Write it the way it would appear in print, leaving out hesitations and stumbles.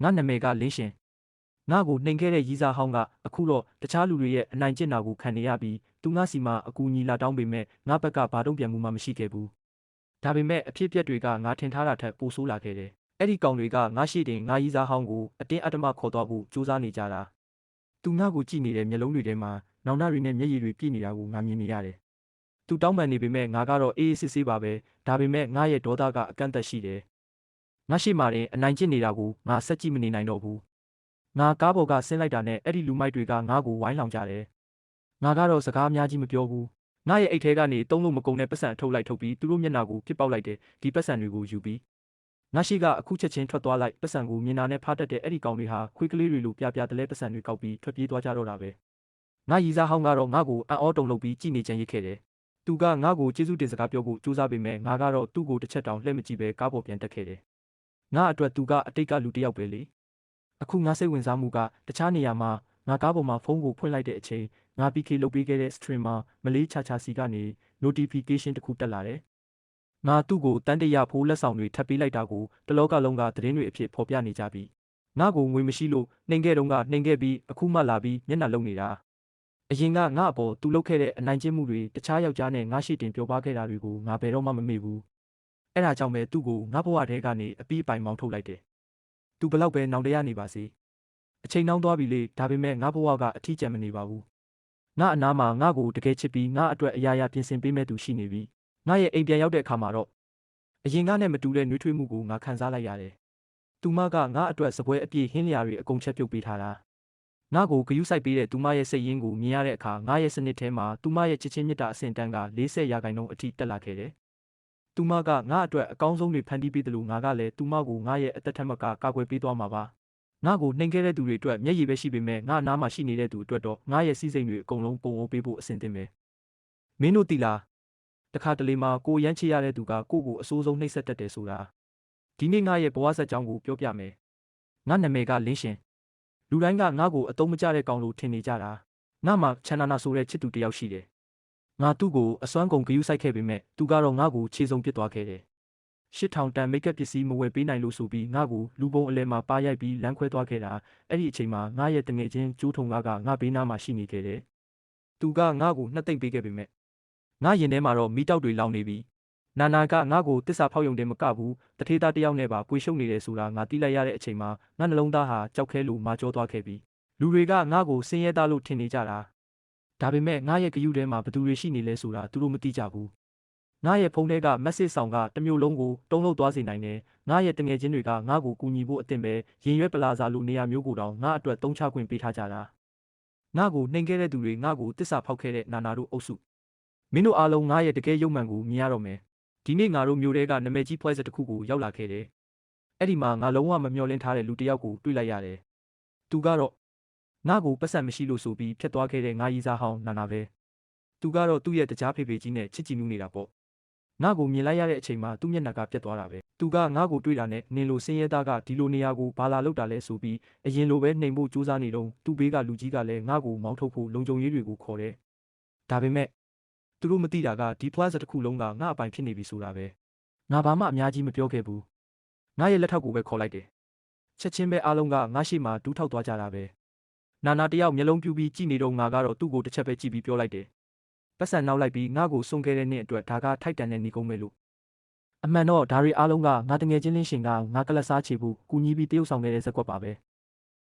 ငါနာမည်ကလင်းရှင်ငါ့ကိုနှိမ်ခဲ့တဲ့ရီးစားဟောင်းကအခုတော့တခြားလူတွေရဲ့အနိုင်ကျင့်တာကိုခံနေရပြီးသူငါစီမှာအကူအညီလာတောင်းပေမဲ့ငါဘက်ကဘာတုံ့ပြန်မှုမှမရှိခဲ့ဘူးဒါပေမဲ့အဖြစ်အပျက်တွေကငါထင်ထားတာထက်ပိုဆိုးလာခဲ့တယ်အဲ့ဒီကောင်တွေကငါရှိတင်ငါရီးစားဟောင်းကိုအတင်းအဓမ္မခေါ်သွားဖို့ကြိုးစားနေကြတာသူငါကိုကြည့်နေတဲ့မျက်လုံးတွေထဲမှာနောင်တတွေနဲ့မျက်ရည်တွေပြည့်နေတာကိုငါမြင်နေရတယ်သူတောင်းပန်နေပေမဲ့ငါကတော့အေးအေးဆေးဆေးပါပဲဒါပေမဲ့ငါရဲ့ဒေါသကအကန့်အသတ်ရှိတယ်ငါရှိမှတင်အနိုင်ကျင့်နေတာကိုငါဆက်ကြည့်မနေနိုင်တော့ဘူးငါကားပေါ်ကဆင်းလိုက်တာနဲ့အဲ့ဒီလူမိုက်တွေကငါ့ကိုဝိုင်းလောင်ကြတယ်ငါကတော့စကားအများကြီးမပြောဘူးငါရဲ့အိတ်ထဲကနေသုံးလို့မကုန်တဲ့ပတ်စံထုတ်ပြီးသူတို့မျက်နှာကိုပြစ်ပေါက်လိုက်တယ်ဒီပတ်စံတွေကိုယူပြီးငါရှိကအခုချက်ချင်းထွက်သွားလိုက်ပတ်စံကိုမြင်တာနဲ့ဖားတတ်တဲ့အဲ့ဒီကောင်တွေဟာခွေးကလေးတွေလိုပြပြတလဲပတ်စံတွေကောက်ပြီးထွက်ပြေးသွားကြတော့တာပဲငါရီစားဟောင်းကတော့ငါ့ကိုအံ့ဩတုန်လှုပ်ပြီးကြည်နေကြံရစ်ခဲ့တယ်သူကငါ့ကိုကျေးဇူးတင်စကားပြောဖို့ကြိုးစားပေမဲ့ငါကတော့သူ့ကိုတစ်ချက်တောင်လှည့်မကြည့်ပဲကားပေါ်ပြန်တက်ခဲ့တယ်ငါအတွက်သူကအတိတ်ကလူတစ်ယောက်ပဲလေအခုငါစိတ်ဝင်စားမှုကတခြားနေရာမှာငါကားပေါ်မှာဖုန်းကိုဖွင့်လိုက်တဲ့အချိန်ငါ PK လုပ်ပေးခဲ့တဲ့ stream မှာမလေးချာချာစီကနေ notification တစ်ခုတက်လာတယ်ငါသူ့ကိုတန်းတရဖိုးလက်ဆောင်တွေထပ်ပေးလိုက်တာကိုတလောကလုံးကသတင်းတွေအဖြစ်ဖော်ပြနေကြပြီငါကိုငွေမရှိလို့နှိမ်ခဲ့တုန်းကနှိမ်ခဲ့ပြီးအခုမှလာပြီးမျက်နှာလုံနေတာအရင်ကငါ့အပေါ်သူလုပ်ခဲ့တဲ့အနိုင်ကျင့်မှုတွေတခြားယောက်ျားနဲ့ငါရှိတင်ပြောပါခဲ့တာတွေကိုငါဘယ်တော့မှမမေ့ဘူးအဲ့ဒါကြောင့်ပဲသူ့ကိုငါဘဝထဲကနေအပြီးအပိုင်မောင်းထုတ်လိုက်တယ်သူဘလောက်ပဲနောင်တရနေပါစေအချိန်နှောင်းသွားပြီလေဒါပေမဲ့ငါဘဝကအထီးကျန်မနေပါဘူးငါအနားမှာငါကိုတကယ်ချစ်ပြီးငါအတွက်အရာရာပြင်ဆင်ပေးမဲ့သူရှိနေပြီငါရဲ့အိမ်ပြန်ရောက်တဲ့အခါမှာတော့အရင်ကနဲ့မတူတဲ့နှွေးထွေးမှုကိုငါခံစားလိုက်ရတယ်သူမကငါအတွက်စပွဲအပြည့်ဟင်းလျာတွေအကုန်ချက်ပြုတ်ပေးထားတာငါကိုဂယုစိုက်ပေးတဲ့သူမရဲ့စိတ်ရင်းကိုမြင်ရတဲ့အခါငါရဲ့စနစ်ထဲမှာသူမရဲ့ချစ်ချင်းမြတ်တာအဆင့်တန်းက40%အထိတက်လာခဲ့တယ်သူမကငါအတွက်အကောင်းဆုံးတွေဖန်တီးပေးတယ်လို့ငါကလည်းသူမကိုငါရဲ့အသက်ထက်မကကာကွယ်ပေးသွားမှာပါငါကိုနှိမ်ခဲ့တဲ့သူတွေအတွက်မျက်ရည်ပဲရှိပေမဲ့ငါအနားမှာရှိနေတဲ့သူအတွက်တော့ငါရဲ့စီးစိမ်တွေအကုန်လုံးပုံအောင်ပေးဖို့အဆင်သင့်ပဲမင်းတို့တီလားတခါတလေမှာကိုရမ်းချရတဲ့သူကကိုကိုအဆိုးဆုံးနှိပ်စက်တတ်တယ်ဆိုတာဒီနေ့ငါရဲ့ဘဝဆက်ကြောင်းကိုပြောပြမယ်ငါနာမည်ကလင်းရှင်လူတိုင်းကငါကိုအတုံးမကျတဲ့ကောင်လို့ထင်နေကြတာငါမှချန်နာနာဆိုတဲ့ချစ်သူတစ်ယောက်ရှိတယ်ငါသူ့ကိုအစွမ်းကုန်ဂယုစိုက်ခဲ့ပေမဲ့သူကတော့ငါကိုခြေစုံပစ်သွားခဲ့တယ်8000တန်မိတ်ကပ်ပစ္စည်းမဝယ်ပေးနိုင်လို့ဆိုပြီးငါကိုလူပုံအလဲမှာပါရိုက်ပြီးလမ်းခွဲသွားခဲ့တာအဲ့ဒီအချိန်မှာငါရဲ့တငယ်ချင်းကျိုးထုံကငါဘေးနားမှာရှိနေခဲ့တယ်သူကငါကိုနှစ်သိမ့်ပေးခဲ့ပေမဲ့ငါရင်ထဲမှာတော့မီးတောက်တွေလောင်နေပြီနာနာကငါကိုတစ္ဆာဖောက်ယုံတယ်မကဘူးတထေးသားတယောက်နဲ့ပါပွေရှုပ်နေတယ်ဆိုတာငါသိလိုက်ရတဲ့အချိန်မှာငါနှလုံးသားဟာကြောက်ခဲလို့မာကျောသွားခဲ့ပြီလူတွေကငါကိုဆင်းရဲသားလို့ထင်နေကြတာဒါပေမဲ့ငါရဲ့ဂယုထဲမှာဘသူတွေရှိနေလဲဆိုတာသူတို့မသိကြဘူးငါရဲ့ဖုန်းထဲက message ဆောင်ကတမျိုးလုံးကိုတုံးလို့သွားစေနိုင်တယ်ငါရဲ့တငယ်ချင်းတွေကငါကိုကူညီဖို့အသင့်ပဲရင်ရွက်ပလာဇာလိုနေရာမျိုးကိုတောင်ငါအတွက်သုံးချခွင့်ပေးထားကြတာငါကိုနှိမ်ခဲ့တဲ့သူတွေငါကိုတစ္ဆာဖောက်ခဲ့တဲ့နာနာတို့အုပ်စုမင်းတို့အားလုံးငါရဲ့တကယ်ရုပ်မှန်ကိုမြင်ရတော့မယ်ဒီနေ့ငါတို့မျိုးတဲကနမဲကြီးဖွဲစတစ်ခုကိုရောက်လာခဲ့တယ်အဲ့ဒီမှာငါလုံးဝမမျှော်လင့်ထားတဲ့လူတစ်ယောက်ကိုတွေ့လိုက်ရတယ်သူကတော့ငါကိုပတ်စံမရှိလို့ဆိုပြီးဖျက်သွားခဲ့တဲ့ငါရီစားဟောင်းနာနာပဲသူကတော့သူ့ရဲ့တကြားဖေဖေကြီးနဲ့ချစ်ကြည်နူးနေတာပေါ့ငါကိုမြင်လိုက်ရတဲ့အချိန်မှာသူ့မျက်နှာကပြတ်သွားတာပဲသူကငါကိုတွေ့တာနဲ့နင်လိုစင်းရဲသားကဒီလိုနေရာကိုဘာလာလောက်တာလဲဆိုပြီးအရင်လိုပဲနှိမ်ဖို့ကြိုးစားနေတော့သူ့ဘေးကလူကြီးကလည်းငါကိုမောင်းထုတ်ဖို့လုံခြုံရေးတွေကိုခေါ်တယ်ဒါပေမဲ့သူတို့မသိတာကဒီ plaza တစ်ခုလုံးကငါအပိုင်ဖြစ်နေပြီဆိုတာပဲငါဘာမှအများကြီးမပြောခဲ့ဘူးငါရဲ့လက်ထောက်ကိုပဲခေါ်လိုက်တယ်ချက်ချင်းပဲအားလုံးကငါရှိမှဒူးထောက်သွားကြတာပဲနာနာတယောက်မျက်လုံးပြူပြီးကြည့်နေတော့ငါကတော့သူ့ကိုတစ်ချက်ပဲကြည့်ပြီးပြောလိုက်တယ်ပတ်စံနောက်လိုက်ပြီးငါကိုစွန့်ခဲ့တဲ့နေ့အတွက်ဒါကထိုက်တန်တဲ့နေကုန်းပဲလို့အမှန်တော့ဒါတွေအားလုံးကငါတငယ်ချင်းလင်းရှင်ကငါကလစားချေဖို့ကူညီပြီးတရုပ်ဆောင်ခဲ့တဲ့ဇက်ကွက်ပါပဲ